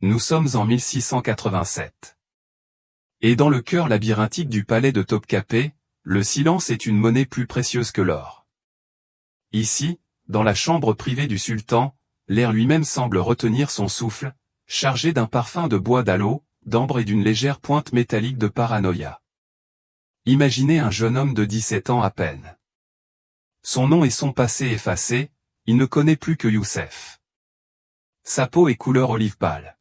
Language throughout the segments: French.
Nous sommes en 1687. Et dans le cœur labyrinthique du palais de Topkapı, le silence est une monnaie plus précieuse que l'or. Ici, dans la chambre privée du sultan, l'air lui-même semble retenir son souffle, chargé d'un parfum de bois d'aloe, d'ambre et d'une légère pointe métallique de paranoïa. Imaginez un jeune homme de 17 ans à peine. Son nom et son passé effacés, il ne connaît plus que Youssef. Sa peau est couleur olive pâle.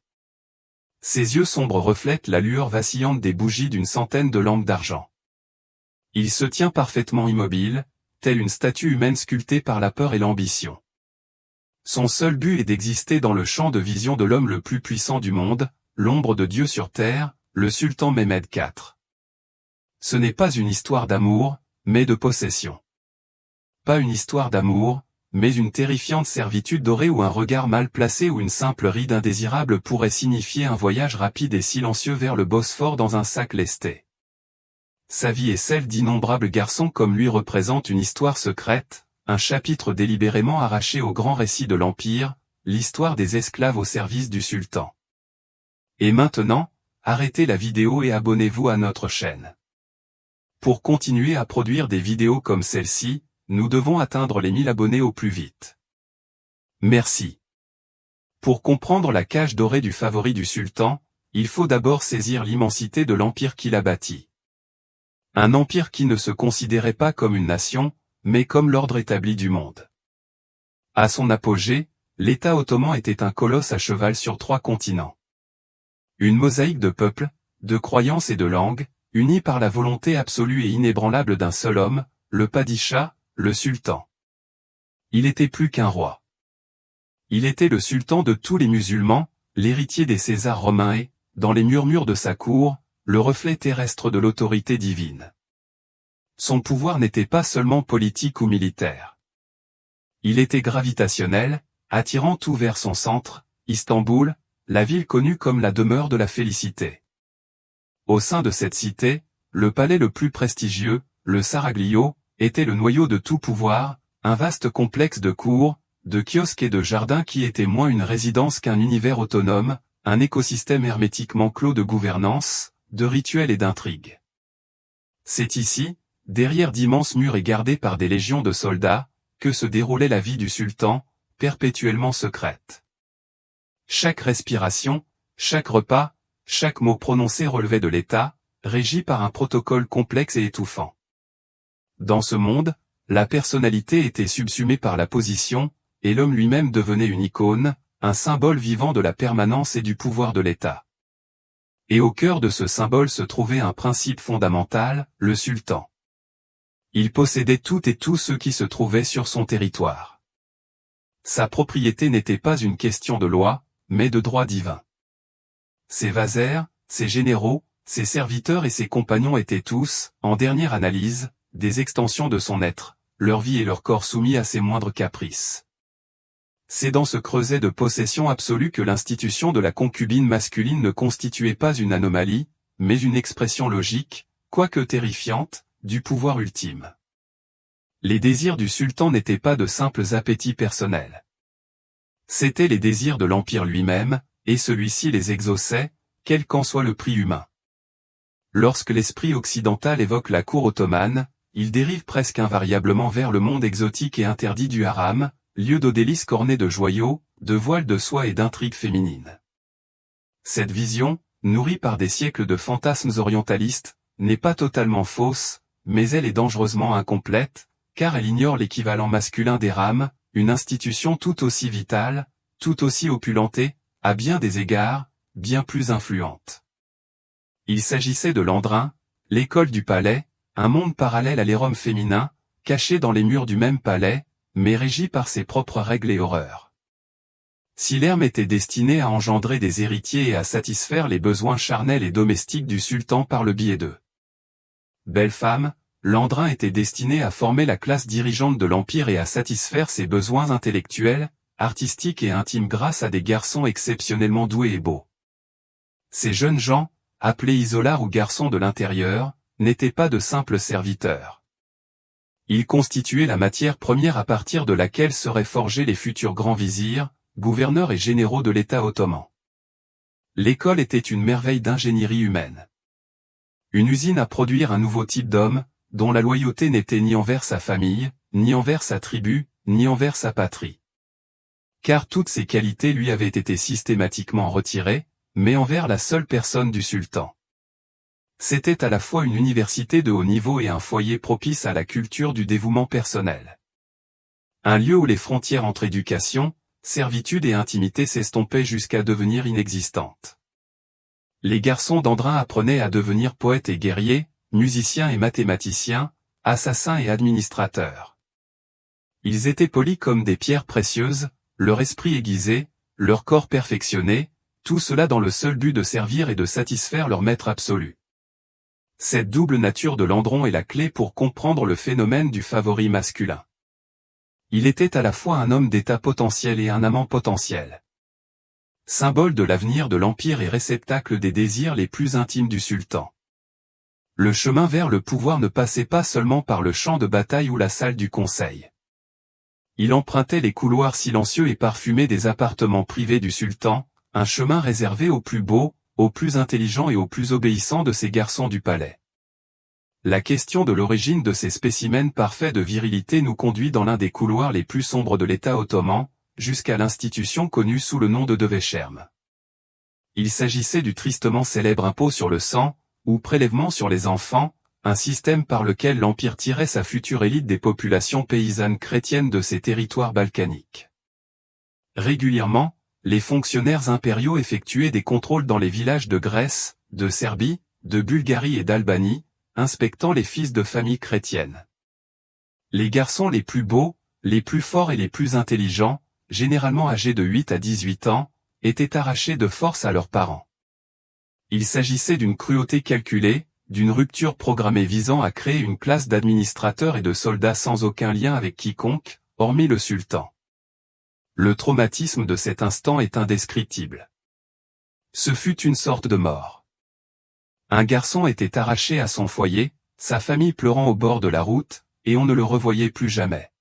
Ses yeux sombres reflètent la lueur vacillante des bougies d'une centaine de lampes d'argent. Il se tient parfaitement immobile, telle une statue humaine sculptée par la peur et l'ambition. Son seul but est d'exister dans le champ de vision de l'homme le plus puissant du monde, l'ombre de Dieu sur terre, le sultan Mehmed IV. Ce n'est pas une histoire d'amour, mais de possession. Pas une histoire d'amour, mais une terrifiante servitude dorée où un regard mal placé ou une simple ride indésirable pourrait signifier un voyage rapide et silencieux vers le Bosphore dans un sac lesté. Sa vie et celle d'innombrables garçons comme lui représentent une histoire secrète, un chapitre délibérément arraché au grand récit de l'Empire, l'histoire des esclaves au service du sultan. Et maintenant, arrêtez la vidéo et abonnez-vous à notre chaîne. Pour continuer à produire des vidéos comme celle-ci, nous devons atteindre les 1000 abonnés au plus vite. Merci. Pour comprendre la cage dorée du favori du sultan, il faut d'abord saisir l'immensité de l'empire qu'il a bâti. Un empire qui ne se considérait pas comme une nation, mais comme l'ordre établi du monde. À son apogée, l'État ottoman était un colosse à cheval sur 3 continents. Une mosaïque de peuples, de croyances et de langues, unis par la volonté absolue et inébranlable d'un seul homme, le padishah, le sultan. Il était plus qu'un roi. Il était le sultan de tous les musulmans, l'héritier des Césars romains et, dans les murmures de sa cour, le reflet terrestre de l'autorité divine. Son pouvoir n'était pas seulement politique ou militaire. Il était gravitationnel, attirant tout vers son centre, Istanbul, la ville connue comme la demeure de la félicité. Au sein de cette cité, le palais le plus prestigieux, le Saraglio, était le noyau de tout pouvoir, un vaste complexe de cours, de kiosques et de jardins qui était moins une résidence qu'un univers autonome, un écosystème hermétiquement clos de gouvernance, de rituels et d'intrigues. C'est ici, derrière d'immenses murs et gardés par des légions de soldats, que se déroulait la vie du sultan, perpétuellement secrète. Chaque respiration, chaque repas, chaque mot prononcé relevait de l'État, régi par un protocole complexe et étouffant. Dans ce monde, la personnalité était subsumée par la position, et l'homme lui-même devenait une icône, un symbole vivant de la permanence et du pouvoir de l'État. Et au cœur de ce symbole se trouvait un principe fondamental, le sultan. Il possédait toutes et tous ceux qui se trouvaient sur son territoire. Sa propriété n'était pas une question de loi, mais de droit divin. Ses vasaires, ses généraux, ses serviteurs et ses compagnons étaient tous, en dernière analyse, des extensions de son être, leur vie et leur corps soumis à ses moindres caprices. C'est dans ce creuset de possession absolue que l'institution de la concubine masculine ne constituait pas une anomalie, mais une expression logique, quoique terrifiante, du pouvoir ultime. Les désirs du sultan n'étaient pas de simples appétits personnels. C'étaient les désirs de l'empire lui-même, et celui-ci les exauçait, quel qu'en soit le prix humain. Lorsque l'esprit occidental évoque la cour ottomane, il dérive presque invariablement vers le monde exotique et interdit du haram, lieu d'eau délices corné de joyaux, de voiles de soie et d'intrigues féminines. Cette vision, nourrie par des siècles de fantasmes orientalistes, n'est pas totalement fausse, mais elle est dangereusement incomplète, car elle ignore l'équivalent masculin des harems, une institution tout aussi vitale, tout aussi opulente et, à bien des égards, bien plus influente. Il s'agissait de l'Andrin, l'école du palais, un monde parallèle à l'érome féminin, caché dans les murs du même palais, mais régi par ses propres règles et horreurs. Si l'herbe était destinée à engendrer des héritiers et à satisfaire les besoins charnels et domestiques du sultan par le biais d'eux. Belle femme, l'Andrin était destiné à former la classe dirigeante de l'Empire et à satisfaire ses besoins intellectuels, artistiques et intimes grâce à des garçons exceptionnellement doués et beaux. Ces jeunes gens, appelés isolars ou garçons de l'intérieur, n'étaient pas de simples serviteurs. Ils constituaient la matière première à partir de laquelle seraient forgés les futurs grands vizirs, gouverneurs et généraux de l'État ottoman. L'école était une merveille d'ingénierie humaine. Une usine à produire un nouveau type d'homme, dont la loyauté n'était ni envers sa famille, ni envers sa tribu, ni envers sa patrie. Car toutes ces qualités lui avaient été systématiquement retirées, mais envers la seule personne du sultan. C'était à la fois une université de haut niveau et un foyer propice à la culture du dévouement personnel. Un lieu où les frontières entre éducation, servitude et intimité s'estompaient jusqu'à devenir inexistantes. Les garçons d'Andrin apprenaient à devenir poètes et guerriers, musiciens et mathématiciens, assassins et administrateurs. Ils étaient polis comme des pierres précieuses, leur esprit aiguisé, leur corps perfectionné, tout cela dans le seul but de servir et de satisfaire leur maître absolu. Cette double nature de Landron est la clé pour comprendre le phénomène du favori masculin. Il était à la fois un homme d'État potentiel et un amant potentiel. Symbole de l'avenir de l'Empire et réceptacle des désirs les plus intimes du sultan. Le chemin vers le pouvoir ne passait pas seulement par le champ de bataille ou la salle du conseil. Il empruntait les couloirs silencieux et parfumés des appartements privés du sultan, un chemin réservé aux plus beaux, aux plus intelligents et aux plus obéissants de ces garçons du palais. La question de l'origine de ces spécimens parfaits de virilité nous conduit dans l'un des couloirs les plus sombres de l'État ottoman, jusqu'à l'institution connue sous le nom de Devescherm. Il s'agissait du tristement célèbre impôt sur le sang, ou prélèvement sur les enfants, un système par lequel l'Empire tirait sa future élite des populations paysannes chrétiennes de ses territoires balkaniques. Régulièrement, les fonctionnaires impériaux effectuaient des contrôles dans les villages de Grèce, de Serbie, de Bulgarie et d'Albanie, inspectant les fils de familles chrétiennes. Les garçons les plus beaux, les plus forts et les plus intelligents, généralement âgés de 8 à 18 ans, étaient arrachés de force à leurs parents. Il s'agissait d'une cruauté calculée, d'une rupture programmée visant à créer une classe d'administrateurs et de soldats sans aucun lien avec quiconque, hormis le sultan. Le traumatisme de cet instant est indescriptible. Ce fut une sorte de mort. Un garçon était arraché à son foyer, sa famille pleurant au bord de la route, et on ne le revoyait plus jamais.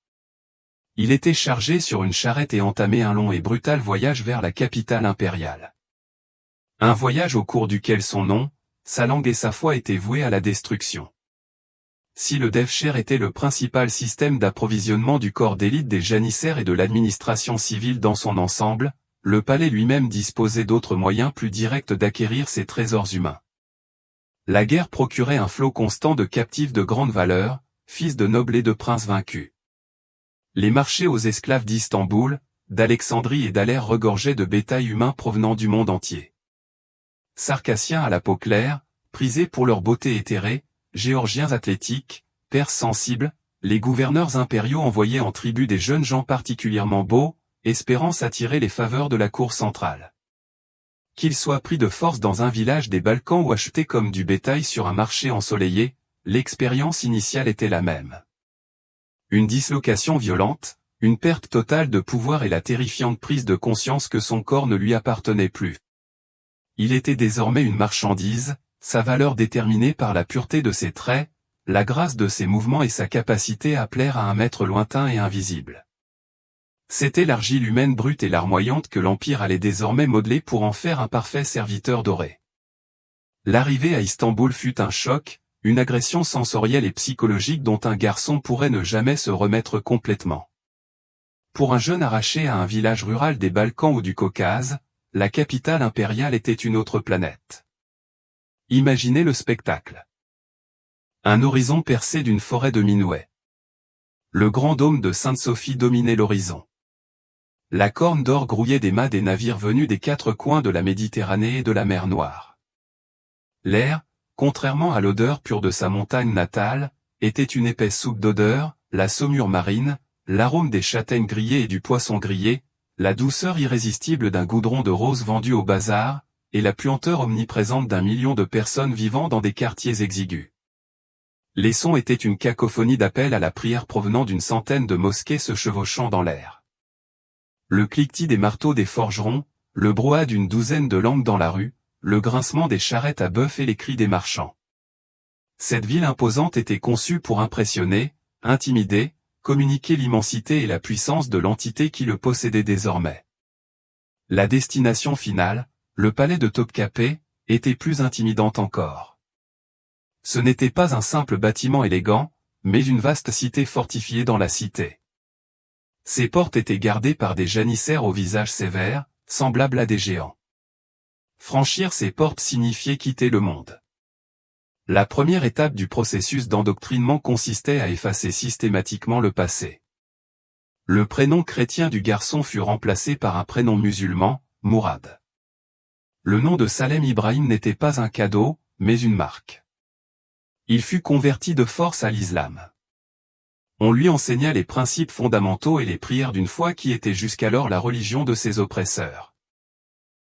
Il était chargé sur une charrette et entamait un long et brutal voyage vers la capitale impériale. Un voyage au cours duquel son nom, sa langue et sa foi étaient voués à la destruction. Si le Devcher était le principal système d'approvisionnement du corps d'élite des janissaires et de l'administration civile dans son ensemble, le palais lui-même disposait d'autres moyens plus directs d'acquérir ses trésors humains. La guerre procurait un flot constant de captifs de grande valeur, fils de nobles et de princes vaincus. Les marchés aux esclaves d'Istanbul, d'Alexandrie et d'Alers regorgeaient de bétail humain provenant du monde entier. Circassiens à la peau claire, prisés pour leur beauté éthérée, Géorgiens athlétiques, Perses sensibles, les gouverneurs impériaux envoyaient en tribu des jeunes gens particulièrement beaux, espérant s'attirer les faveurs de la cour centrale. Qu'ils soient pris de force dans un village des Balkans ou achetés comme du bétail sur un marché ensoleillé, l'expérience initiale était la même. Une dislocation violente, une perte totale de pouvoir et la terrifiante prise de conscience que son corps ne lui appartenait plus. Il était désormais une marchandise, sa valeur déterminée par la pureté de ses traits, la grâce de ses mouvements et sa capacité à plaire à un maître lointain et invisible. C'était l'argile humaine brute et larmoyante que l'Empire allait désormais modeler pour en faire un parfait serviteur doré. L'arrivée à Istanbul fut un choc, une agression sensorielle et psychologique dont un garçon pourrait ne jamais se remettre complètement. Pour un jeune arraché à un village rural des Balkans ou du Caucase, la capitale impériale était une autre planète. Imaginez le spectacle. Un horizon percé d'une forêt de minuets. Le grand dôme de Sainte-Sophie dominait l'horizon. La corne d'or grouillait des mâts des navires venus des quatre coins de la Méditerranée et de la mer Noire. L'air, contrairement à l'odeur pure de sa montagne natale, était une épaisse soupe d'odeur, la saumure marine, l'arôme des châtaignes grillées et du poisson grillé, la douceur irrésistible d'un goudron de rose vendu au bazar, et la puanteur omniprésente d'un million de personnes vivant dans des quartiers exigus. Les sons étaient une cacophonie d'appels à la prière provenant d'une centaine de mosquées se chevauchant dans l'air. Le cliquetis des marteaux des forgerons, le brouhaha d'une douzaine de langues dans la rue, le grincement des charrettes à bœuf et les cris des marchands. Cette ville imposante était conçue pour impressionner, intimider, communiquer l'immensité et la puissance de l'entité qui le possédait désormais. La destination finale, le palais de Topkapı était plus intimidant encore. Ce n'était pas un simple bâtiment élégant, mais une vaste cité fortifiée dans la cité. Ses portes étaient gardées par des janissaires au visage sévère, semblables à des géants. Franchir ces portes signifiait quitter le monde. La première étape du processus d'endoctrinement consistait à effacer systématiquement le passé. Le prénom chrétien du garçon fut remplacé par un prénom musulman, Mourad. Le nom de Salem Ibrahim n'était pas un cadeau, mais une marque. Il fut converti de force à l'islam. On lui enseigna les principes fondamentaux et les prières d'une foi qui était jusqu'alors la religion de ses oppresseurs.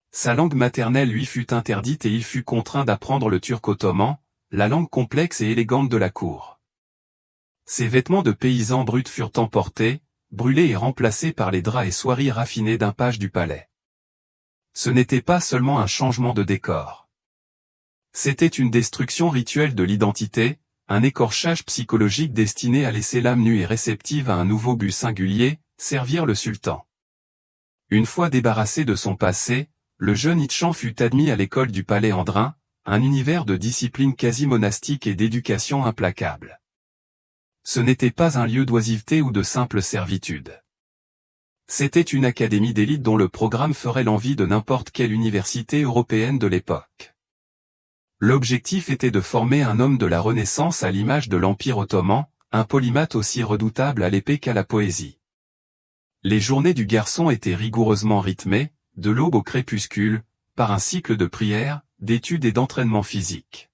Sa langue maternelle lui fut interdite et il fut contraint d'apprendre le turc ottoman, la langue complexe et élégante de la cour. Ses vêtements de paysan brut furent emportés, brûlés et remplacés par les draps et soieries raffinées d'un page du palais. Ce n'était pas seulement un changement de décor. C'était une destruction rituelle de l'identité, un écorchage psychologique destiné à laisser l'âme nue et réceptive à un nouveau but singulier, servir le sultan. Une fois débarrassé de son passé, le jeune Hitchan fut admis à l'école du palais Andrin, un univers de discipline quasi monastique et d'éducation implacable. Ce n'était pas un lieu d'oisiveté ou de simple servitude. C'était une académie d'élite dont le programme ferait l'envie de n'importe quelle université européenne de l'époque. L'objectif était de former un homme de la Renaissance à l'image de l'Empire ottoman, un polymathe aussi redoutable à l'épée qu'à la poésie. Les journées du garçon étaient rigoureusement rythmées, de l'aube au crépuscule, par un cycle de prières, d'études et d'entraînement physique.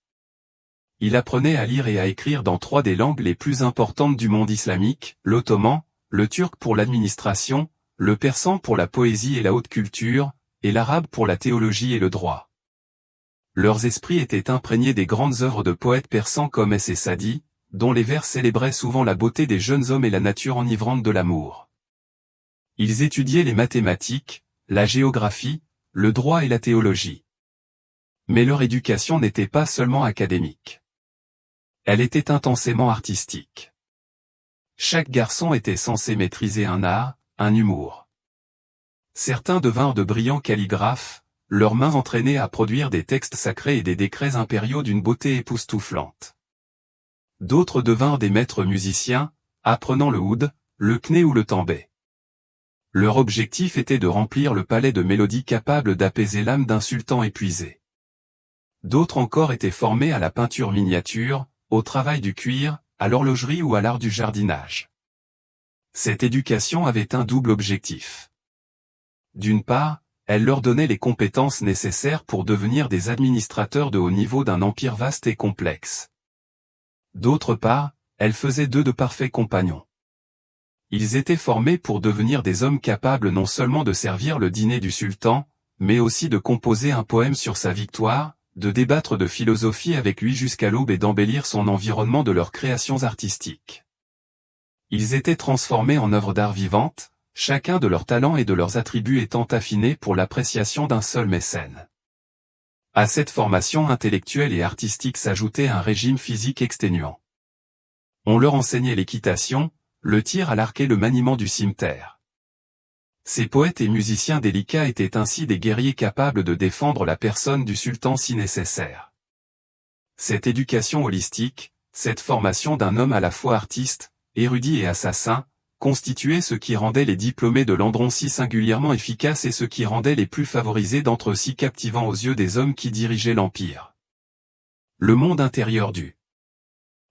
Il apprenait à lire et à écrire dans 3 des langues les plus importantes du monde islamique, l'ottoman, le turc pour l'administration, le persan pour la poésie et la haute culture, et l'arabe pour la théologie et le droit. Leurs esprits étaient imprégnés des grandes œuvres de poètes persans comme Es et Sadi, dont les vers célébraient souvent la beauté des jeunes hommes et la nature enivrante de l'amour. Ils étudiaient les mathématiques, la géographie, le droit et la théologie. Mais leur éducation n'était pas seulement académique. Elle était intensément artistique. Chaque garçon était censé maîtriser un art, un humour. Certains devinrent de brillants calligraphes, leurs mains entraînées à produire des textes sacrés et des décrets impériaux d'une beauté époustouflante. D'autres devinrent des maîtres musiciens, apprenant le oud, le kné ou le tembé. Leur objectif était de remplir le palais de mélodies capables d'apaiser l'âme d'un sultan épuisé. D'autres encore étaient formés à la peinture miniature, au travail du cuir, à l'horlogerie ou à l'art du jardinage. Cette éducation avait un double objectif. D'une part, elle leur donnait les compétences nécessaires pour devenir des administrateurs de haut niveau d'un empire vaste et complexe. D'autre part, elle faisait d'eux de parfaits compagnons. Ils étaient formés pour devenir des hommes capables non seulement de servir le dîner du sultan, mais aussi de composer un poème sur sa victoire, de débattre de philosophie avec lui jusqu'à l'aube et d'embellir son environnement de leurs créations artistiques. Ils étaient transformés en œuvres d'art vivantes, chacun de leurs talents et de leurs attributs étant affinés pour l'appréciation d'un seul mécène. À cette formation intellectuelle et artistique s'ajoutait un régime physique exténuant. On leur enseignait l'équitation, le tir à l'arc et le maniement du cimeterre. Ces poètes et musiciens délicats étaient ainsi des guerriers capables de défendre la personne du sultan si nécessaire. Cette éducation holistique, cette formation d'un homme à la fois artiste, érudit et assassin, constituait ce qui rendait les diplômés de Landron si singulièrement efficaces et ce qui rendait les plus favorisés d'entre eux si captivants aux yeux des hommes qui dirigeaient l'Empire. Le monde intérieur du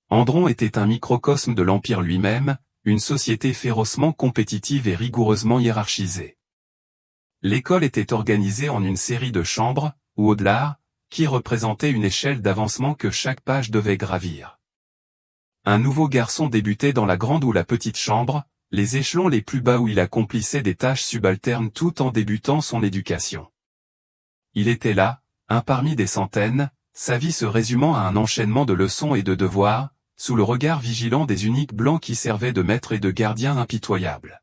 Andron était un microcosme de l'Empire lui-même, une société férocement compétitive et rigoureusement hiérarchisée. L'école était organisée en une série de chambres, ou au-delà, qui représentaient une échelle d'avancement que chaque page devait gravir. Un nouveau garçon débutait dans la grande ou la petite chambre, les échelons les plus bas où il accomplissait des tâches subalternes tout en débutant son éducation. Il était là, un parmi des centaines, sa vie se résumant à un enchaînement de leçons et de devoirs, sous le regard vigilant des uniques blancs qui servaient de maîtres et de gardiens impitoyables.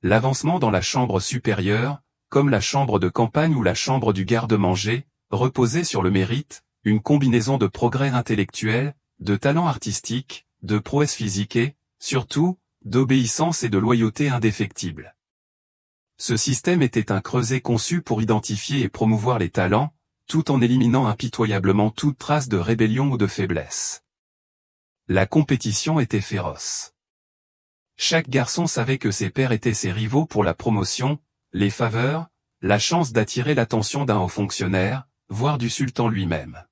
L'avancement dans la chambre supérieure, comme la chambre de campagne ou la chambre du garde-manger, reposait sur le mérite, une combinaison de progrès intellectuel, de talent artistique, de prouesse physique et, surtout, d'obéissance et de loyauté indéfectible. Ce système était un creuset conçu pour identifier et promouvoir les talents, tout en éliminant impitoyablement toute trace de rébellion ou de faiblesse. La compétition était féroce. Chaque garçon savait que ses pairs étaient ses rivaux pour la promotion, les faveurs, la chance d'attirer l'attention d'un haut fonctionnaire, voire du sultan lui-même.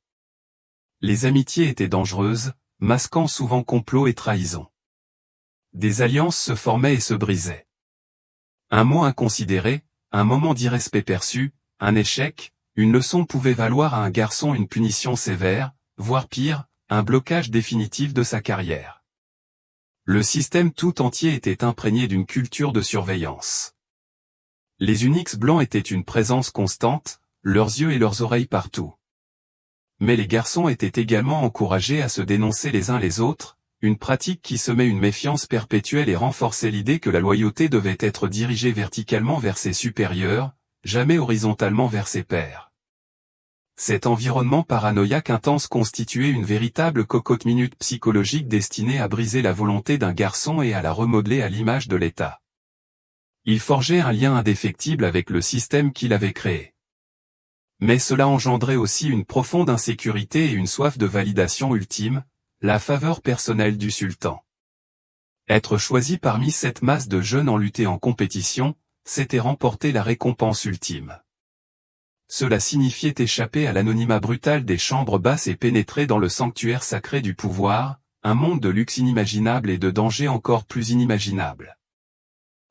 Les amitiés étaient dangereuses, masquant souvent complot et trahison. Des alliances se formaient et se brisaient. Un mot inconsidéré, un moment d'irrespect perçu, un échec, une leçon pouvait valoir à un garçon une punition sévère, voire pire, un blocage définitif de sa carrière. Le système tout entier était imprégné d'une culture de surveillance. Les Unix blancs étaient une présence constante, leurs yeux et leurs oreilles partout. Mais les garçons étaient également encouragés à se dénoncer les uns les autres, une pratique qui semait une méfiance perpétuelle et renforçait l'idée que la loyauté devait être dirigée verticalement vers ses supérieurs, jamais horizontalement vers ses pairs. Cet environnement paranoïaque intense constituait une véritable cocotte-minute psychologique destinée à briser la volonté d'un garçon et à la remodeler à l'image de l'État. Il forgeait un lien indéfectible avec le système qu'il avait créé. Mais cela engendrait aussi une profonde insécurité et une soif de validation ultime, la faveur personnelle du sultan. Être choisi parmi cette masse de jeunes en lutte et en compétition, c'était remporter la récompense ultime. Cela signifiait échapper à l'anonymat brutal des chambres basses et pénétrer dans le sanctuaire sacré du pouvoir, un monde de luxe inimaginable et de danger encore plus inimaginable.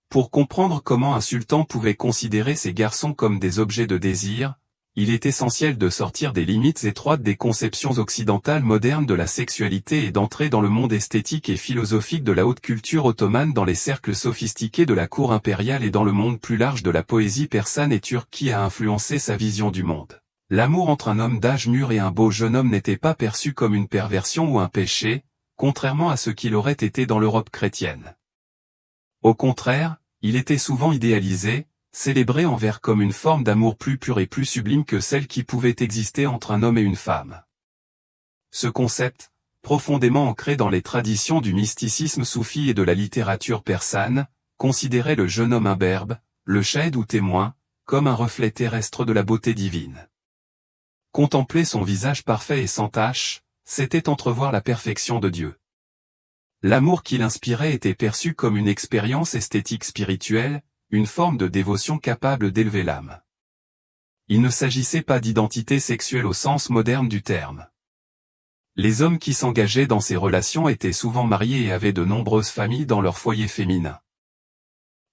Pour comprendre comment un sultan pouvait considérer ces garçons comme des objets de désir, il est essentiel de sortir des limites étroites des conceptions occidentales modernes de la sexualité et d'entrer dans le monde esthétique et philosophique de la haute culture ottomane, dans les cercles sophistiqués de la cour impériale et dans le monde plus large de la poésie persane et turque qui a influencé sa vision du monde. L'amour entre un homme d'âge mûr et un beau jeune homme n'était pas perçu comme une perversion ou un péché, contrairement à ce qu'il aurait été dans l'Europe chrétienne. Au contraire, il était souvent idéalisé, célébré envers comme une forme d'amour plus pure et plus sublime que celle qui pouvait exister entre un homme et une femme. Ce concept, profondément ancré dans les traditions du mysticisme soufi et de la littérature persane, considérait le jeune homme imberbe, le shahid ou témoin, comme un reflet terrestre de la beauté divine. Contempler son visage parfait et sans tache, c'était entrevoir la perfection de Dieu. L'amour qu'il inspirait était perçu comme une expérience esthétique spirituelle, une forme de dévotion capable d'élever l'âme. Il ne s'agissait pas d'identité sexuelle au sens moderne du terme. Les hommes qui s'engageaient dans ces relations étaient souvent mariés et avaient de nombreuses familles dans leur foyer féminin.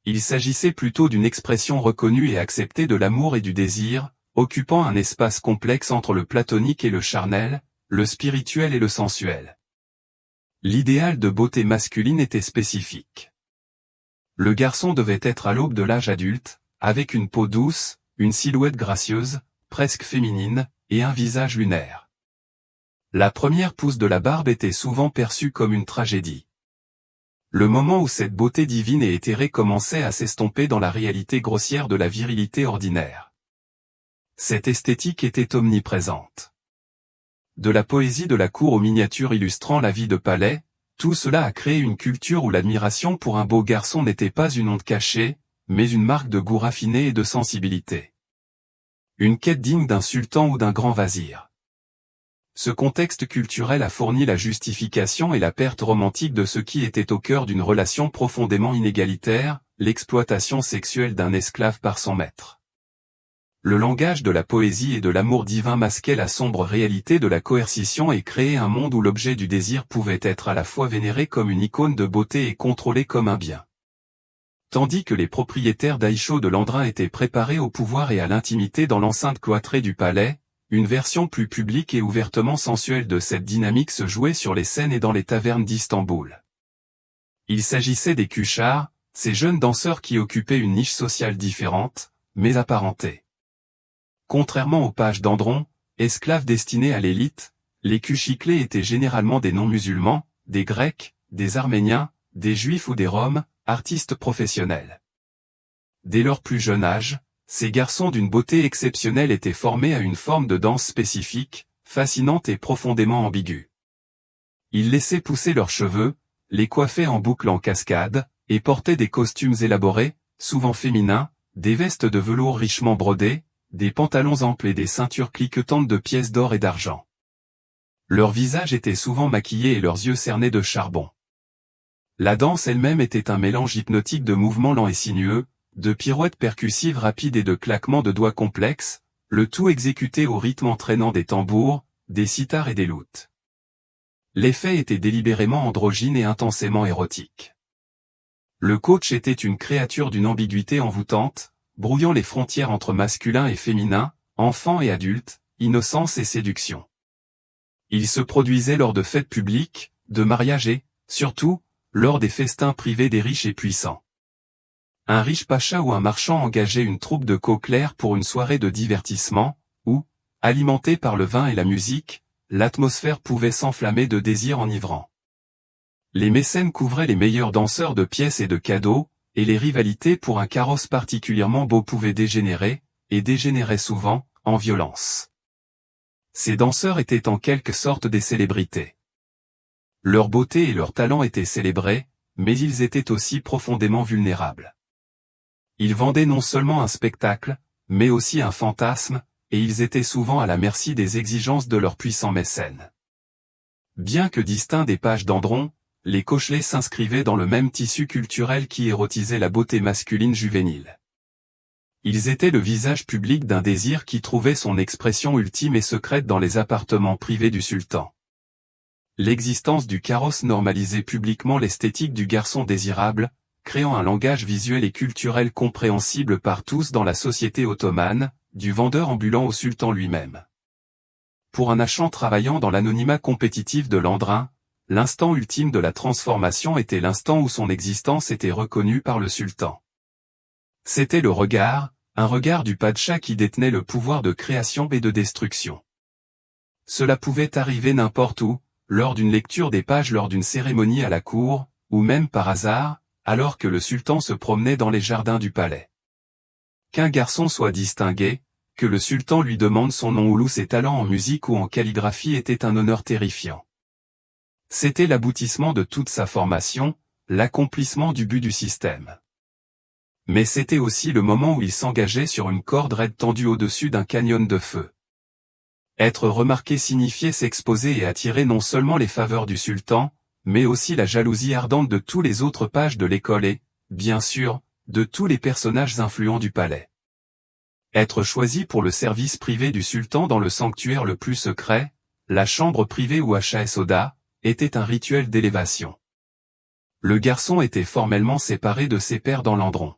Il s'agissait plutôt d'une expression reconnue et acceptée de l'amour et du désir, occupant un espace complexe entre le platonique et le charnel, le spirituel et le sensuel. L'idéal de beauté masculine était spécifique. Le garçon devait être à l'aube de l'âge adulte, avec une peau douce, une silhouette gracieuse, presque féminine, et un visage lunaire. La première pousse de la barbe était souvent perçue comme une tragédie. Le moment où cette beauté divine et éthérée commençait à s'estomper dans la réalité grossière de la virilité ordinaire. Cette esthétique était omniprésente. De la poésie de la cour aux miniatures illustrant la vie de palais, tout cela a créé une culture où l'admiration pour un beau garçon n'était pas une honte cachée, mais une marque de goût raffiné et de sensibilité. Une quête digne d'un sultan ou d'un grand vazir. Ce contexte culturel a fourni la justification et la perte romantique de ce qui était au cœur d'une relation profondément inégalitaire, l'exploitation sexuelle d'un esclave par son maître. Le langage de la poésie et de l'amour divin masquait la sombre réalité de la coercition et créait un monde où l'objet du désir pouvait être à la fois vénéré comme une icône de beauté et contrôlé comme un bien. Tandis que les propriétaires d'Aïcho de Landrin étaient préparés au pouvoir et à l'intimité dans l'enceinte cloîtrée du palais, une version plus publique et ouvertement sensuelle de cette dynamique se jouait sur les scènes et dans les tavernes d'Istanbul. Il s'agissait des kuchars, ces jeunes danseurs qui occupaient une niche sociale différente, mais apparentée. Contrairement aux pages d'Andron, esclaves destinés à l'élite, les kuchiclés étaient généralement des non-musulmans, des Grecs, des Arméniens, des Juifs ou des Roms, artistes professionnels. Dès leur plus jeune âge, ces garçons d'une beauté exceptionnelle étaient formés à une forme de danse spécifique, fascinante et profondément ambiguë. Ils laissaient pousser leurs cheveux, les coiffaient en boucles en cascade, et portaient des costumes élaborés, souvent féminins, des vestes de velours richement brodées, des pantalons amples et des ceintures cliquetantes de pièces d'or et d'argent. Leurs visages étaient souvent maquillés et leurs yeux cernés de charbon. La danse elle-même était un mélange hypnotique de mouvements lents et sinueux, de pirouettes percussives rapides et de claquements de doigts complexes, le tout exécuté au rythme entraînant des tambours, des sitars et des lutes. L'effet était délibérément androgyne et intensément érotique. Le coach était une créature d'une ambiguïté envoûtante, brouillant les frontières entre masculin et féminin, enfant et adulte, innocence et séduction. Il se produisait lors de fêtes publiques, de mariages et, surtout, lors des festins privés des riches et puissants. Un riche pacha ou un marchand engageait une troupe de coquelières pour une soirée de divertissement, où, alimentée par le vin et la musique, l'atmosphère pouvait s'enflammer de désirs enivrants. Les mécènes couvraient les meilleurs danseurs de pièces et de cadeaux, et les rivalités pour un carrosse particulièrement beau pouvaient dégénérer, et dégénéraient souvent, en violence. Ces danseurs étaient en quelque sorte des célébrités. Leur beauté et leur talent étaient célébrés, mais ils étaient aussi profondément vulnérables. Ils vendaient non seulement un spectacle, mais aussi un fantasme, et ils étaient souvent à la merci des exigences de leurs puissants mécènes. Bien que distincts des pages d'Andron, les Cochelets s'inscrivaient dans le même tissu culturel qui érotisait la beauté masculine juvénile. Ils étaient le visage public d'un désir qui trouvait son expression ultime et secrète dans les appartements privés du sultan. L'existence du carrosse normalisait publiquement l'esthétique du garçon désirable, créant un langage visuel et culturel compréhensible par tous dans la société ottomane, du vendeur ambulant au sultan lui-même. Pour un achant travaillant dans l'anonymat compétitif de Landrin, l'instant ultime de la transformation était l'instant où son existence était reconnue par le sultan. C'était le regard, un regard du Pacha qui détenait le pouvoir de création et de destruction. Cela pouvait arriver n'importe où, lors d'une lecture des pages lors d'une cérémonie à la cour, ou même par hasard, alors que le sultan se promenait dans les jardins du palais. Qu'un garçon soit distingué, que le sultan lui demande son nom ou loue ses talents en musique ou en calligraphie était un honneur terrifiant. C'était l'aboutissement de toute sa formation, l'accomplissement du but du système. Mais c'était aussi le moment où il s'engageait sur une corde raide tendue au-dessus d'un canyon de feu. Être remarqué signifiait s'exposer et attirer non seulement les faveurs du sultan, mais aussi la jalousie ardente de tous les autres pages de l'école et, bien sûr, de tous les personnages influents du palais. Être choisi pour le service privé du sultan dans le sanctuaire le plus secret, la chambre privée ou Acha Soda, était un rituel d'élévation. Le garçon était formellement séparé de ses pairs dans Landron.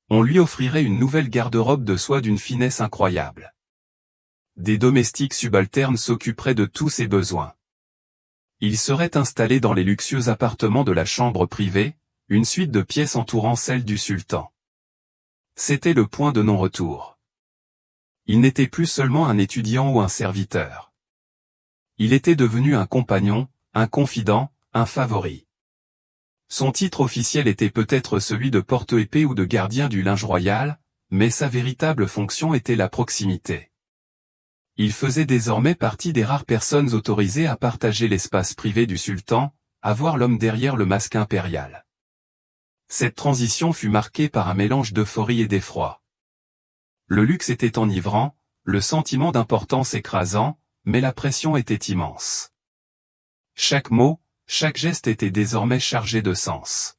On lui offrirait une nouvelle garde-robe de soie d'une finesse incroyable. Des domestiques subalternes s'occuperaient de tous ses besoins. Il serait installé dans les luxueux appartements de la chambre privée, une suite de pièces entourant celle du sultan. C'était le point de non-retour. Il n'était plus seulement un étudiant ou un serviteur. Il était devenu un compagnon, un confident, un favori. Son titre officiel était peut-être celui de porte-épée ou de gardien du linge royal, mais sa véritable fonction était la proximité. Il faisait désormais partie des rares personnes autorisées à partager l'espace privé du sultan, à voir l'homme derrière le masque impérial. Cette transition fut marquée par un mélange d'euphorie et d'effroi. Le luxe était enivrant, le sentiment d'importance écrasant, mais la pression était immense. Chaque mot, chaque geste était désormais chargé de sens.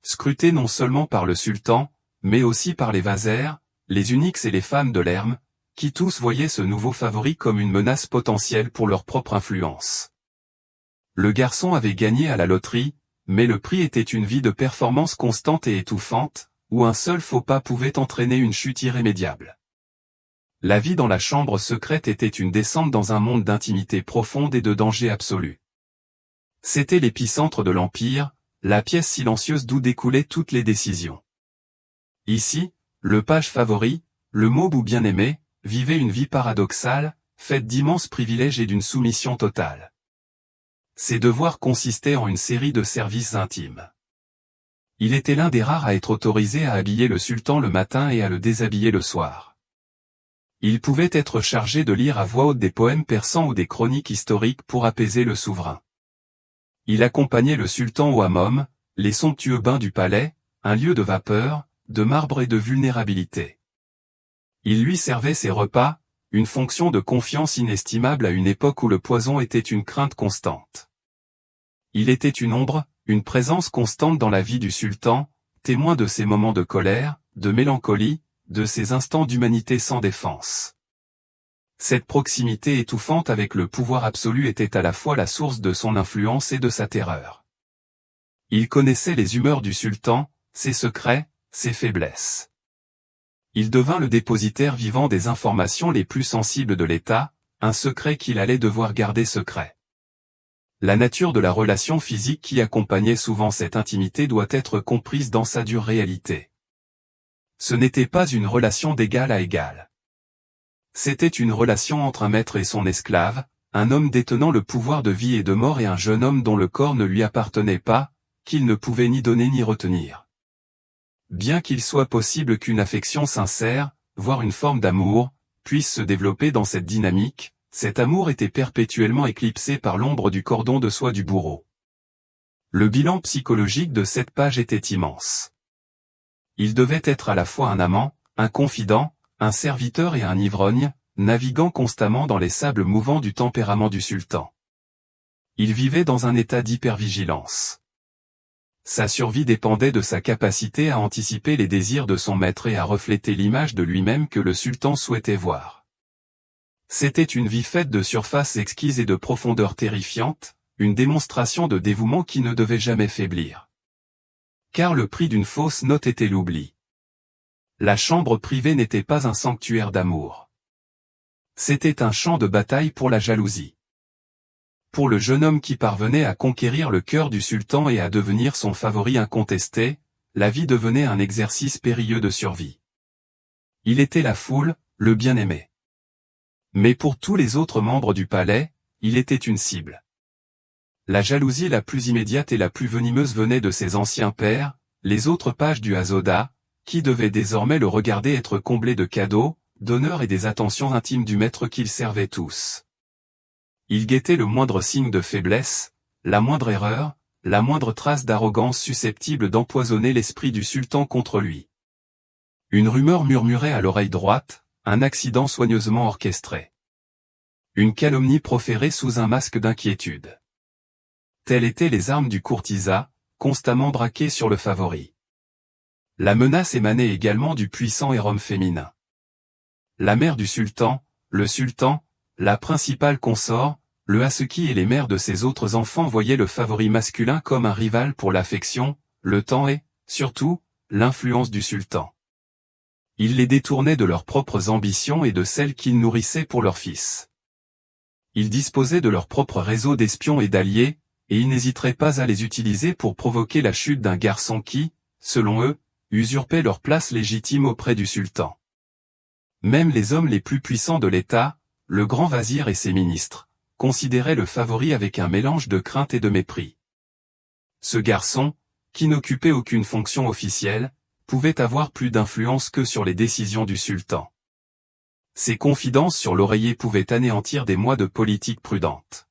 Scruté non seulement par le sultan, mais aussi par les vasaires, les eunuques et les femmes de l'Herm, qui tous voyaient ce nouveau favori comme une menace potentielle pour leur propre influence. Le garçon avait gagné à la loterie, mais le prix était une vie de performance constante et étouffante, où un seul faux pas pouvait entraîner une chute irrémédiable. La vie dans la chambre secrète était une descente dans un monde d'intimité profonde et de danger absolu. C'était l'épicentre de l'Empire, la pièce silencieuse d'où découlaient toutes les décisions. Ici, le page favori, le Mauve bien-aimé, vivait une vie paradoxale, faite d'immenses privilèges et d'une soumission totale. Ses devoirs consistaient en une série de services intimes. Il était l'un des rares à être autorisé à habiller le sultan le matin et à le déshabiller le soir. Il pouvait être chargé de lire à voix haute des poèmes persans ou des chroniques historiques pour apaiser le souverain. Il accompagnait le sultan au hammam, les somptueux bains du palais, un lieu de vapeur, de marbre et de vulnérabilité. Il lui servait ses repas, une fonction de confiance inestimable à une époque où le poison était une crainte constante. Il était une ombre, une présence constante dans la vie du sultan, témoin de ses moments de colère, de mélancolie, de ses instants d'humanité sans défense. Cette proximité étouffante avec le pouvoir absolu était à la fois la source de son influence et de sa terreur. Il connaissait les humeurs du sultan, ses secrets, ses faiblesses. Il devint le dépositaire vivant des informations les plus sensibles de l'État, un secret qu'il allait devoir garder secret. La nature de la relation physique qui accompagnait souvent cette intimité doit être comprise dans sa dure réalité. Ce n'était pas une relation d'égal à égal. C'était une relation entre un maître et son esclave, un homme détenant le pouvoir de vie et de mort et un jeune homme dont le corps ne lui appartenait pas, qu'il ne pouvait ni donner ni retenir. Bien qu'il soit possible qu'une affection sincère, voire une forme d'amour, puisse se développer dans cette dynamique, cet amour était perpétuellement éclipsé par l'ombre du cordon de soie du bourreau. Le bilan psychologique de cette page était immense. Il devait être à la fois un amant, un confident, un serviteur et un ivrogne, naviguant constamment dans les sables mouvants du tempérament du sultan. Il vivait dans un état d'hypervigilance. Sa survie dépendait de sa capacité à anticiper les désirs de son maître et à refléter l'image de lui-même que le sultan souhaitait voir. C'était une vie faite de surfaces exquises et de profondeurs terrifiantes, une démonstration de dévouement qui ne devait jamais faiblir. Car le prix d'une fausse note était l'oubli. La chambre privée n'était pas un sanctuaire d'amour. C'était un champ de bataille pour la jalousie. Pour le jeune homme qui parvenait à conquérir le cœur du sultan et à devenir son favori incontesté, la vie devenait un exercice périlleux de survie. Il était la foule, le bien-aimé. Mais pour tous les autres membres du palais, il était une cible. La jalousie la plus immédiate et la plus venimeuse venait de ses anciens pairs, les autres pages du Hazoda, qui devaient désormais le regarder être comblé de cadeaux, d'honneurs et des attentions intimes du maître qu'ils servaient tous. Il guettait le moindre signe de faiblesse, la moindre erreur, la moindre trace d'arrogance susceptible d'empoisonner l'esprit du sultan contre lui. Une rumeur murmurait à l'oreille droite, un accident soigneusement orchestré. Une calomnie proférée sous un masque d'inquiétude. Telles étaient les armes du courtisan, constamment braqué sur le favori. La menace émanait également du puissant hérome féminin. La mère du sultan, le sultan, la principale consort, le Hasuki et les mères de ses autres enfants voyaient le favori masculin comme un rival pour l'affection, le temps et, surtout, l'influence du sultan. Ils les détournaient de leurs propres ambitions et de celles qu'ils nourrissaient pour leurs fils. Ils disposaient de leur propre réseau d'espions et d'alliés, et ils n'hésiteraient pas à les utiliser pour provoquer la chute d'un garçon qui, selon eux, usurpait leur place légitime auprès du sultan. Même les hommes les plus puissants de l'État, le grand vazir et ses ministres, considéraient le favori avec un mélange de crainte et de mépris. Ce garçon, qui n'occupait aucune fonction officielle, pouvait avoir plus d'influence que sur les décisions du sultan. Ses confidences sur l'oreiller pouvaient anéantir des mois de politique prudente.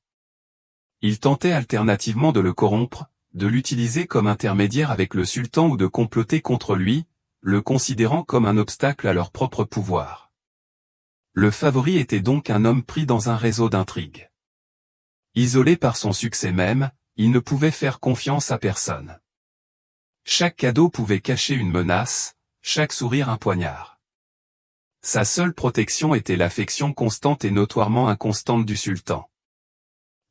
Il tentait alternativement de le corrompre, de l'utiliser comme intermédiaire avec le sultan ou de comploter contre lui, le considérant comme un obstacle à leur propre pouvoir. Le favori était donc un homme pris dans un réseau d'intrigues. Isolé par son succès même, il ne pouvait faire confiance à personne. Chaque cadeau pouvait cacher une menace, chaque sourire un poignard. Sa seule protection était l'affection constante et notoirement inconstante du sultan.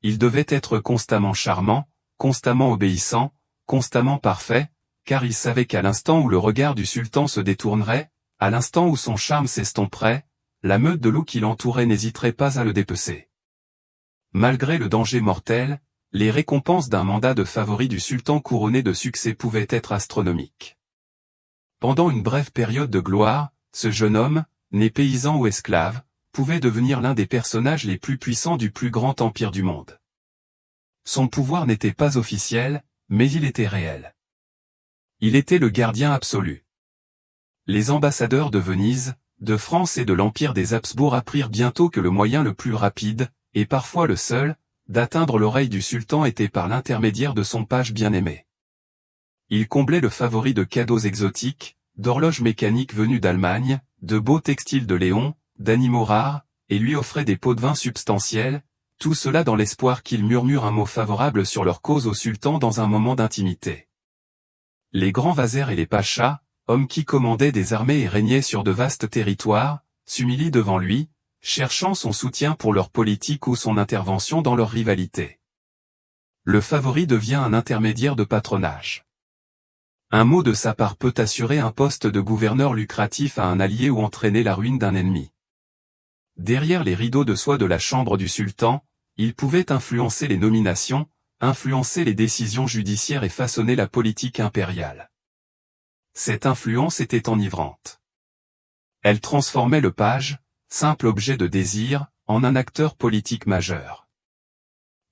Il devait être constamment charmant, constamment obéissant, constamment parfait, car il savait qu'à l'instant où le regard du sultan se détournerait, à l'instant où son charme s'estomperait, la meute de loups qui l'entourait n'hésiterait pas à le dépecer. Malgré le danger mortel, les récompenses d'un mandat de favori du sultan couronné de succès pouvaient être astronomiques. Pendant une brève période de gloire, ce jeune homme, né paysan ou esclave, pouvait devenir l'un des personnages les plus puissants du plus grand empire du monde. Son pouvoir n'était pas officiel, mais il était réel. Il était le gardien absolu. Les ambassadeurs de Venise, de France et de l'Empire des Habsbourg apprirent bientôt que le moyen le plus rapide, et parfois le seul, d'atteindre l'oreille du sultan était par l'intermédiaire de son page bien-aimé. Il comblait le favori de cadeaux exotiques, d'horloges mécaniques venues d'Allemagne, de beaux textiles de Léon, d'animaux rares, et lui offrait des pots de vin substantiels, tout cela dans l'espoir qu'il murmure un mot favorable sur leur cause au sultan dans un moment d'intimité. Les grands vazers et les pachas, hommes qui commandaient des armées et régnaient sur de vastes territoires, s'humilient devant lui, cherchant son soutien pour leur politique ou son intervention dans leur rivalité. Le favori devient un intermédiaire de patronage. Un mot de sa part peut assurer un poste de gouverneur lucratif à un allié ou entraîner la ruine d'un ennemi. Derrière les rideaux de soie de la chambre du sultan, il pouvait influencer les nominations, influencer les décisions judiciaires et façonner la politique impériale. Cette influence était enivrante. Elle transformait le page, simple objet de désir, en un acteur politique majeur.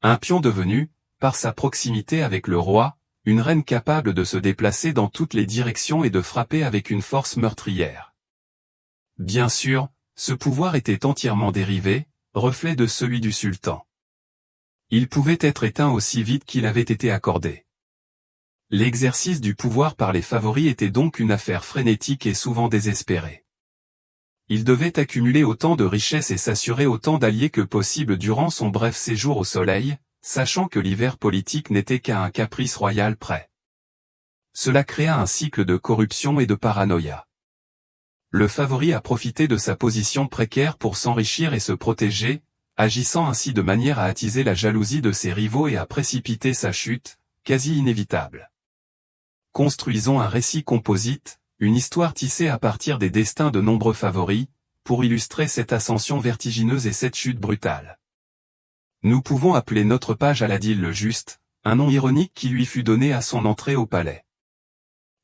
Un pion devenu, par sa proximité avec le roi, une reine capable de se déplacer dans toutes les directions et de frapper avec une force meurtrière. Bien sûr, ce pouvoir était entièrement dérivé, reflet de celui du sultan. Il pouvait être éteint aussi vite qu'il avait été accordé. L'exercice du pouvoir par les favoris était donc une affaire frénétique et souvent désespérée. Il devait accumuler autant de richesses et s'assurer autant d'alliés que possible durant son bref séjour au soleil, sachant que l'hiver politique n'était qu'à un caprice royal près. Cela créa un cycle de corruption et de paranoïa. Le favori a profité de sa position précaire pour s'enrichir et se protéger, agissant ainsi de manière à attiser la jalousie de ses rivaux et à précipiter sa chute, quasi inévitable. Construisons un récit composite, une histoire tissée à partir des destins de nombreux favoris, pour illustrer cette ascension vertigineuse et cette chute brutale. Nous pouvons appeler notre page Aladil le Juste, un nom ironique qui lui fut donné à son entrée au palais.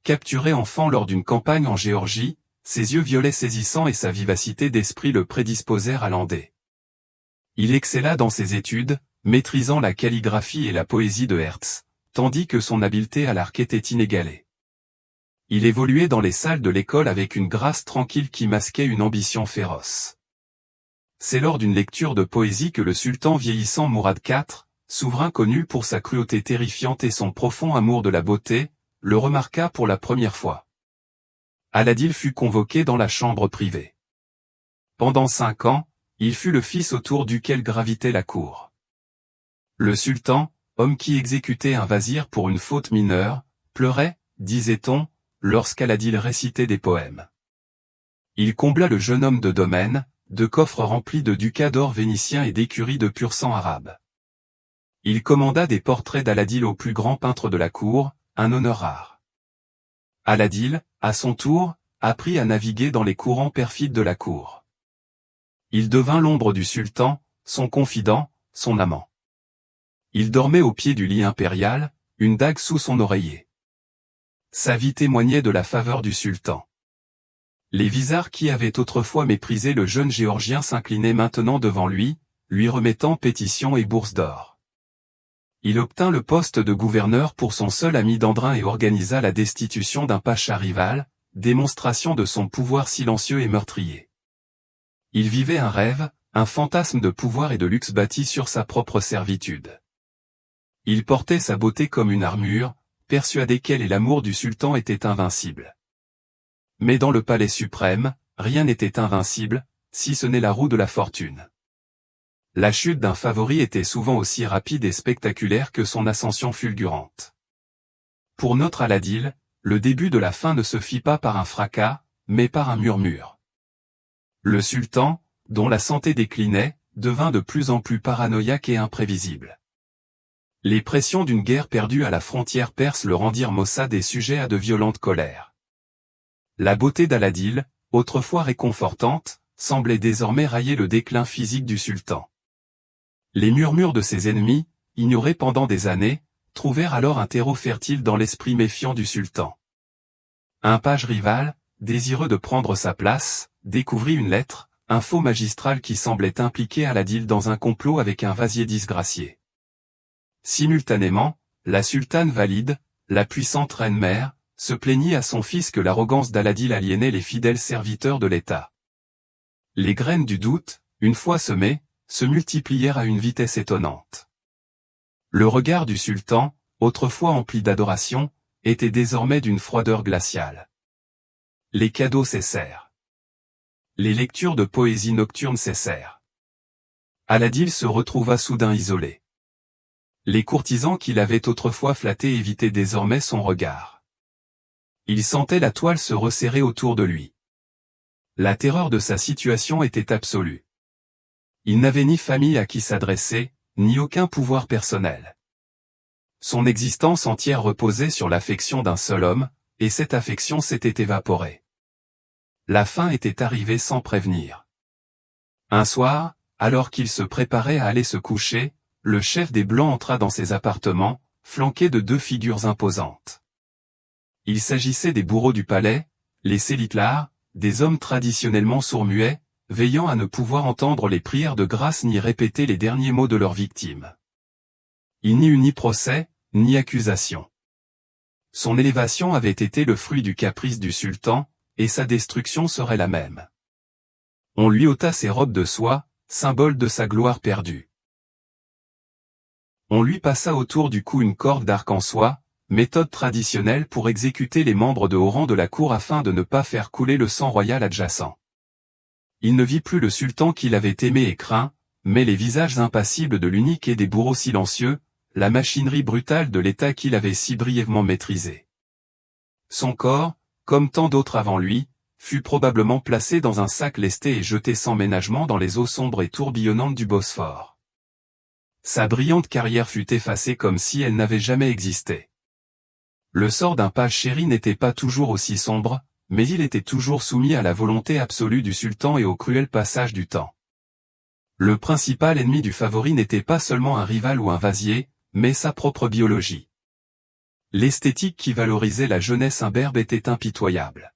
Capturé enfant lors d'une campagne en Géorgie, ses yeux violets saisissants et sa vivacité d'esprit le prédisposèrent à lander. Il excella dans ses études, maîtrisant la calligraphie et la poésie de Hertz, tandis que son habileté à l'arc était inégalée. Il évoluait dans les salles de l'école avec une grâce tranquille qui masquait une ambition féroce. C'est lors d'une lecture de poésie que le sultan vieillissant Mourad IV, souverain connu pour sa cruauté terrifiante et son profond amour de la beauté, le remarqua pour la première fois. Aladil fut convoqué dans la chambre privée. Pendant 5 ans, il fut le fils autour duquel gravitait la cour. Le sultan, homme qui exécutait un vazir pour une faute mineure, pleurait, disait-on, lorsqu'Aladil récitait des poèmes. Il combla le jeune homme de domaines, de coffres remplis de ducats d'or vénitiens et d'écuries de pur sang arabe. Il commanda des portraits d'Aladil au plus grand peintre de la cour, un honneur rare. Aladil, à son tour, apprit à naviguer dans les courants perfides de la cour. Il devint l'ombre du sultan, son confident, son amant. Il dormait au pied du lit impérial, une dague sous son oreiller. Sa vie témoignait de la faveur du sultan. Les vizards qui avaient autrefois méprisé le jeune Géorgien s'inclinaient maintenant devant lui, lui remettant pétitions et bourses d'or. Il obtint le poste de gouverneur pour son seul ami Dandrin et organisa la destitution d'un pacha rival, démonstration de son pouvoir silencieux et meurtrier. Il vivait un rêve, un fantasme de pouvoir et de luxe bâti sur sa propre servitude. Il portait sa beauté comme une armure, persuadé qu'elle et l'amour du sultan étaient invincibles. Mais dans le palais suprême, rien n'était invincible, si ce n'est la roue de la fortune. La chute d'un favori était souvent aussi rapide et spectaculaire que son ascension fulgurante. Pour notre Aladil, le début de la fin ne se fit pas par un fracas, mais par un murmure. Le sultan, dont la santé déclinait, devint de plus en plus paranoïaque et imprévisible. Les pressions d'une guerre perdue à la frontière perse le rendirent maussade et sujet à de violentes colères. La beauté d'Aladil, autrefois réconfortante, semblait désormais railler le déclin physique du sultan. Les murmures de ses ennemis, ignorés pendant des années, trouvèrent alors un terreau fertile dans l'esprit méfiant du sultan. Un page rival, désireux de prendre sa place, découvrit une lettre, un faux magistral qui semblait impliquer Aladil dans un complot avec un vasier disgracié. Simultanément, la sultane Valide, la puissante reine-mère, se plaignit à son fils que l'arrogance d'Aladil aliénait les fidèles serviteurs de l'État. Les graines du doute, une fois semées, se multiplièrent à une vitesse étonnante. Le regard du sultan, autrefois empli d'adoration, était désormais d'une froideur glaciale. Les cadeaux cessèrent. Les lectures de poésie nocturne cessèrent. Aladil se retrouva soudain isolé. Les courtisans qu'il avait autrefois flattés évitaient désormais son regard. Il sentait la toile se resserrer autour de lui. La terreur de sa situation était absolue. Il n'avait ni famille à qui s'adresser, ni aucun pouvoir personnel. Son existence entière reposait sur l'affection d'un seul homme, et cette affection s'était évaporée. La fin était arrivée sans prévenir. Un soir, alors qu'il se préparait à aller se coucher, le chef des Blancs entra dans ses appartements, flanqué de 2 figures imposantes. Il s'agissait des bourreaux du palais, les Sélitlars, des hommes traditionnellement sourds-muets, veillant à ne pouvoir entendre les prières de grâce ni répéter les derniers mots de leurs victimes. Il n'y eut ni procès, ni accusation. Son élévation avait été le fruit du caprice du sultan, et sa destruction serait la même. On lui ôta ses robes de soie, symbole de sa gloire perdue. On lui passa autour du cou une corde d'arc en soie, méthode traditionnelle pour exécuter les membres de haut rang de la cour afin de ne pas faire couler le sang royal adjacent. Il ne vit plus le sultan qu'il avait aimé et craint, mais les visages impassibles de l'unique et des bourreaux silencieux, la machinerie brutale de l'État qu'il avait si brièvement maîtrisé. Son corps, comme tant d'autres avant lui, fut probablement placé dans un sac lesté et jeté sans ménagement dans les eaux sombres et tourbillonnantes du Bosphore. Sa brillante carrière fut effacée comme si elle n'avait jamais existé. Le sort d'un page chéri n'était pas toujours aussi sombre, mais il était toujours soumis à la volonté absolue du sultan et au cruel passage du temps. Le principal ennemi du favori n'était pas seulement un rival ou un vasier, mais sa propre biologie. L'esthétique qui valorisait la jeunesse imberbe était impitoyable.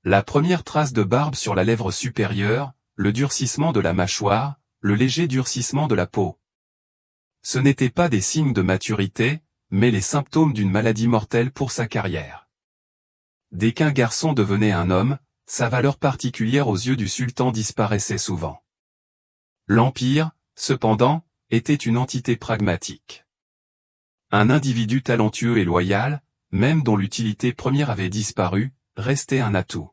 La première trace de barbe sur la lèvre supérieure, le durcissement de la mâchoire, le léger durcissement de la peau. Ce n'étaient pas des signes de maturité, mais les symptômes d'une maladie mortelle pour sa carrière. Dès qu'un garçon devenait un homme, sa valeur particulière aux yeux du sultan disparaissait souvent. L'Empire, cependant, était une entité pragmatique. Un individu talentueux et loyal, même dont l'utilité première avait disparu, restait un atout.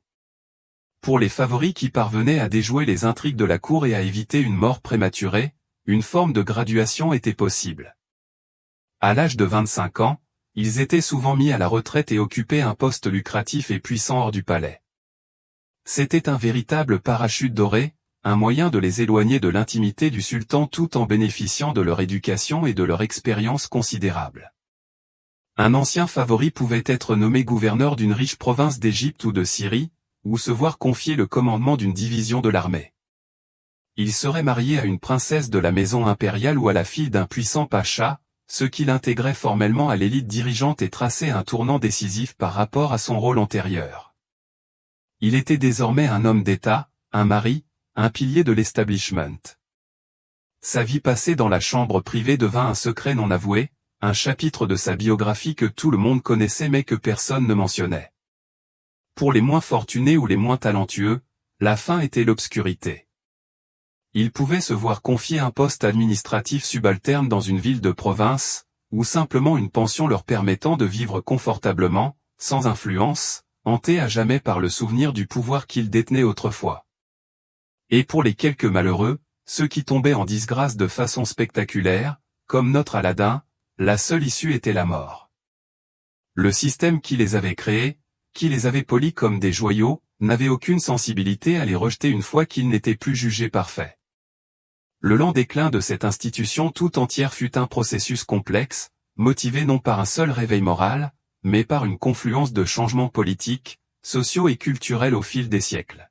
Pour les favoris qui parvenaient à déjouer les intrigues de la cour et à éviter une mort prématurée, une forme de graduation était possible. À l'âge de 25 ans, ils étaient souvent mis à la retraite et occupaient un poste lucratif et puissant hors du palais. C'était un véritable parachute doré, un moyen de les éloigner de l'intimité du sultan tout en bénéficiant de leur éducation et de leur expérience considérable. Un ancien favori pouvait être nommé gouverneur d'une riche province d'Égypte ou de Syrie, ou se voir confier le commandement d'une division de l'armée. Il serait marié à une princesse de la maison impériale ou à la fille d'un puissant pacha, ce qui l'intégrait formellement à l'élite dirigeante et traçait un tournant décisif par rapport à son rôle antérieur. Il était désormais un homme d'État, un mari, un pilier de l'establishment. Sa vie passée dans la chambre privée devint un secret non avoué, un chapitre de sa biographie que tout le monde connaissait mais que personne ne mentionnait. Pour les moins fortunés ou les moins talentueux, la fin était l'obscurité. Ils pouvaient se voir confier un poste administratif subalterne dans une ville de province, ou simplement une pension leur permettant de vivre confortablement, sans influence, hantés à jamais par le souvenir du pouvoir qu'ils détenaient autrefois. Et pour les quelques malheureux, ceux qui tombaient en disgrâce de façon spectaculaire, comme notre Aladin, la seule issue était la mort. Le système qui les avait créés, qui les avait polis comme des joyaux, n'avait aucune sensibilité à les rejeter une fois qu'ils n'étaient plus jugés parfaits. Le lent déclin de cette institution tout entière fut un processus complexe, motivé non par un seul réveil moral, mais par une confluence de changements politiques, sociaux et culturels au fil des siècles.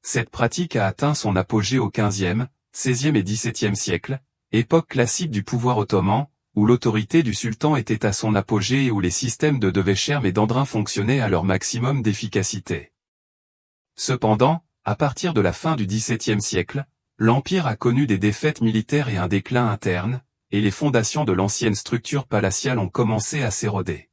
Cette pratique a atteint son apogée au XVe, XVIe et XVIIe siècle, époque classique du pouvoir ottoman, où l'autorité du sultan était à son apogée et où les systèmes de Devescherm et d'Andrin fonctionnaient à leur maximum d'efficacité. Cependant, à partir de la fin du XVIIe siècle, l'Empire a connu des défaites militaires et un déclin interne, et les fondations de l'ancienne structure palatiale ont commencé à s'éroder.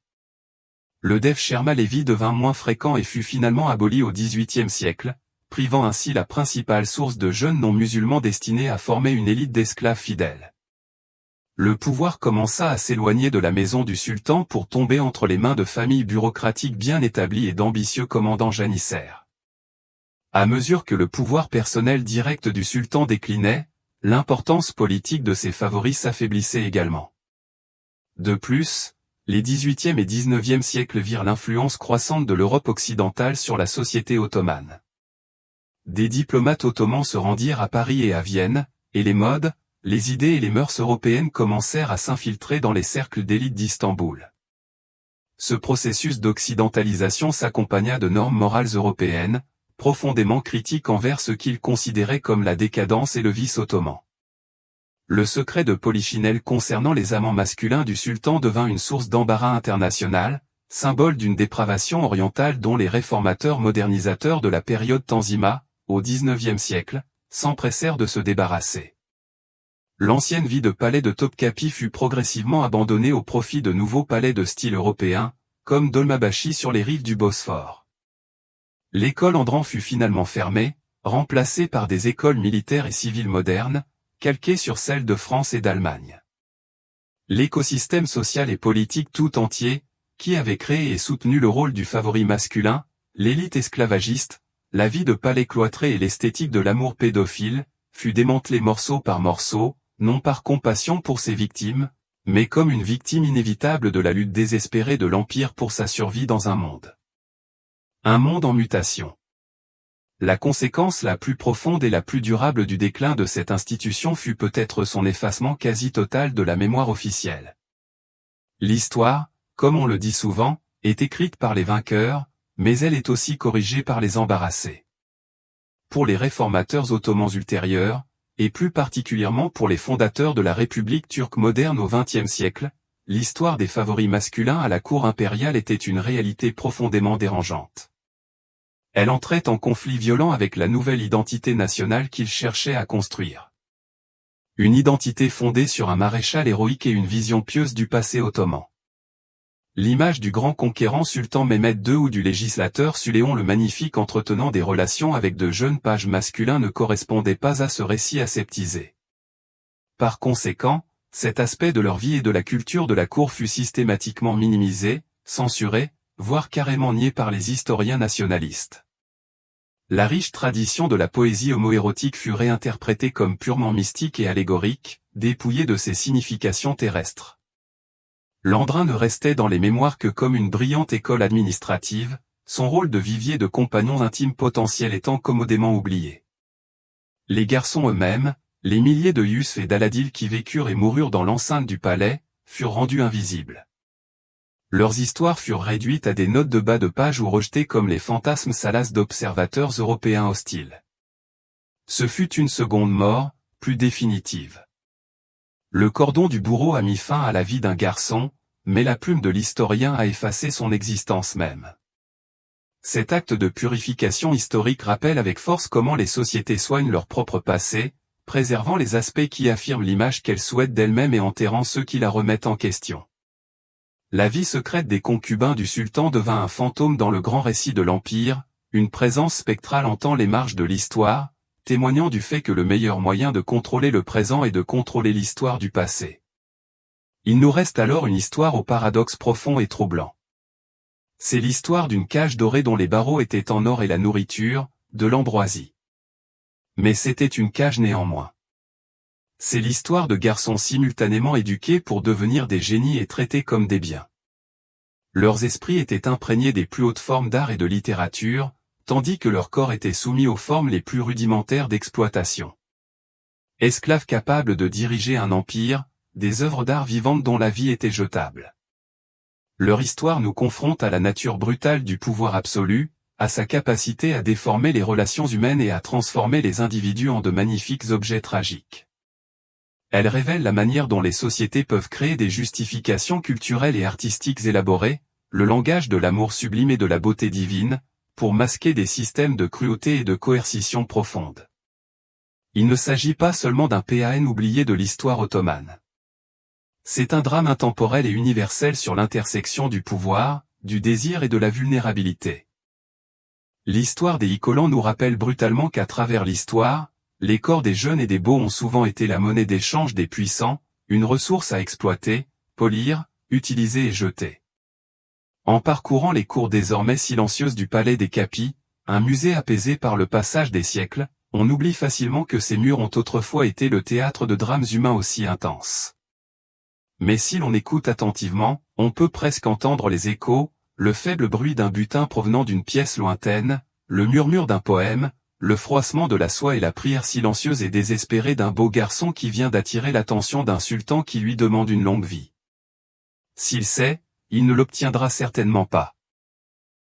Le Devsherma Levi devint moins fréquent et fut finalement aboli au XVIIIe siècle, privant ainsi la principale source de jeunes non-musulmans destinés à former une élite d'esclaves fidèles. Le pouvoir commença à s'éloigner de la maison du sultan pour tomber entre les mains de familles bureaucratiques bien établies et d'ambitieux commandants janissaires. À mesure que le pouvoir personnel direct du sultan déclinait, l'importance politique de ses favoris s'affaiblissait également. De plus, les XVIIIe et XIXe siècles virent l'influence croissante de l'Europe occidentale sur la société ottomane. Des diplomates ottomans se rendirent à Paris et à Vienne, et les modes, les idées et les mœurs européennes commencèrent à s'infiltrer dans les cercles d'élite d'Istanbul. Ce processus d'occidentalisation s'accompagna de normes morales européennes, profondément critiques envers ce qu'ils considéraient comme la décadence et le vice ottoman. Le secret de Polichinelle concernant les amants masculins du sultan devint une source d'embarras international, symbole d'une dépravation orientale dont les réformateurs modernisateurs de la période Tanzimat, au XIXe siècle, s'empressèrent de se débarrasser. L'ancienne vie de palais de Topkapi fut progressivement abandonnée au profit de nouveaux palais de style européen, comme Dolmabahçe sur les rives du Bosphore. L'école Andran fut finalement fermée, remplacée par des écoles militaires et civiles modernes, calquées sur celles de France et d'Allemagne. L'écosystème social et politique tout entier, qui avait créé et soutenu le rôle du favori masculin, l'élite esclavagiste, la vie de palais cloîtré et l'esthétique de l'amour pédophile, fut démantelé morceau par morceau, non par compassion pour ses victimes, mais comme une victime inévitable de la lutte désespérée de l'Empire pour sa survie dans un monde. Un monde en mutation. La conséquence la plus profonde et la plus durable du déclin de cette institution fut peut-être son effacement quasi total de la mémoire officielle. L'histoire, comme on le dit souvent, est écrite par les vainqueurs, mais elle est aussi corrigée par les embarrassés. Pour les réformateurs ottomans ultérieurs, et plus particulièrement pour les fondateurs de la République turque moderne au XXe siècle, l'histoire des favoris masculins à la cour impériale était une réalité profondément dérangeante. Elle entrait en conflit violent avec la nouvelle identité nationale qu'ils cherchaient à construire. Une identité fondée sur un maréchal héroïque et une vision pieuse du passé ottoman. L'image du grand conquérant sultan Mehmed II ou du législateur Suléon le Magnifique entretenant des relations avec de jeunes pages masculins ne correspondait pas à ce récit aseptisé. Par conséquent, cet aspect de leur vie et de la culture de la cour fut systématiquement minimisé, censuré, voire carrément nié par les historiens nationalistes. La riche tradition de la poésie homoérotique fut réinterprétée comme purement mystique et allégorique, dépouillée de ses significations terrestres. Landrin ne restait dans les mémoires que comme une brillante école administrative, son rôle de vivier de compagnons intimes potentiels étant commodément oublié. Les garçons eux-mêmes, les milliers de Yusuf et d'Aladil qui vécurent et moururent dans l'enceinte du palais, furent rendus invisibles. Leurs histoires furent réduites à des notes de bas de page ou rejetées comme les fantasmes salaces d'observateurs européens hostiles. Ce fut une seconde mort, plus définitive. Le cordon du bourreau a mis fin à la vie d'un garçon, mais la plume de l'historien a effacé son existence même. Cet acte de purification historique rappelle avec force comment les sociétés soignent leur propre passé, préservant les aspects qui affirment l'image qu'elles souhaitent d'elles-mêmes et enterrant ceux qui la remettent en question. La vie secrète des concubins du sultan devint un fantôme dans le grand récit de l'Empire, une présence spectrale hantant les marges de l'histoire, témoignant du fait que le meilleur moyen de contrôler le présent est de contrôler l'histoire du passé. Il nous reste alors une histoire au paradoxe profond et troublant. C'est l'histoire d'une cage dorée dont les barreaux étaient en or et la nourriture, de l'ambroisie. Mais c'était une cage néanmoins. C'est l'histoire de garçons simultanément éduqués pour devenir des génies et traités comme des biens. Leurs esprits étaient imprégnés des plus hautes formes d'art et de littérature, tandis que leur corps était soumis aux formes les plus rudimentaires d'exploitation. Esclaves capables de diriger un empire, des œuvres d'art vivantes dont la vie était jetable. Leur histoire nous confronte à la nature brutale du pouvoir absolu, à sa capacité à déformer les relations humaines et à transformer les individus en de magnifiques objets tragiques. Elle révèle la manière dont les sociétés peuvent créer des justifications culturelles et artistiques élaborées, le langage de l'amour sublime et de la beauté divine, pour masquer des systèmes de cruauté et de coercition profonde. Il ne s'agit pas seulement d'un PAN oublié de l'histoire ottomane. C'est un drame intemporel et universel sur l'intersection du pouvoir, du désir et de la vulnérabilité. L'histoire des Ikolans nous rappelle brutalement qu'à travers l'histoire, les corps des jeunes et des beaux ont souvent été la monnaie d'échange des puissants, une ressource à exploiter, polir, utiliser et jeter. En parcourant les cours désormais silencieuses du palais des Capis, un musée apaisé par le passage des siècles, on oublie facilement que ces murs ont autrefois été le théâtre de drames humains aussi intenses. Mais si l'on écoute attentivement, on peut presque entendre les échos, le faible bruit d'un butin provenant d'une pièce lointaine, le murmure d'un poème, le froissement de la soie et la prière silencieuse et désespérée d'un beau garçon qui vient d'attirer l'attention d'un sultan qui lui demande une longue vie. S'il sait, il ne l'obtiendra certainement pas.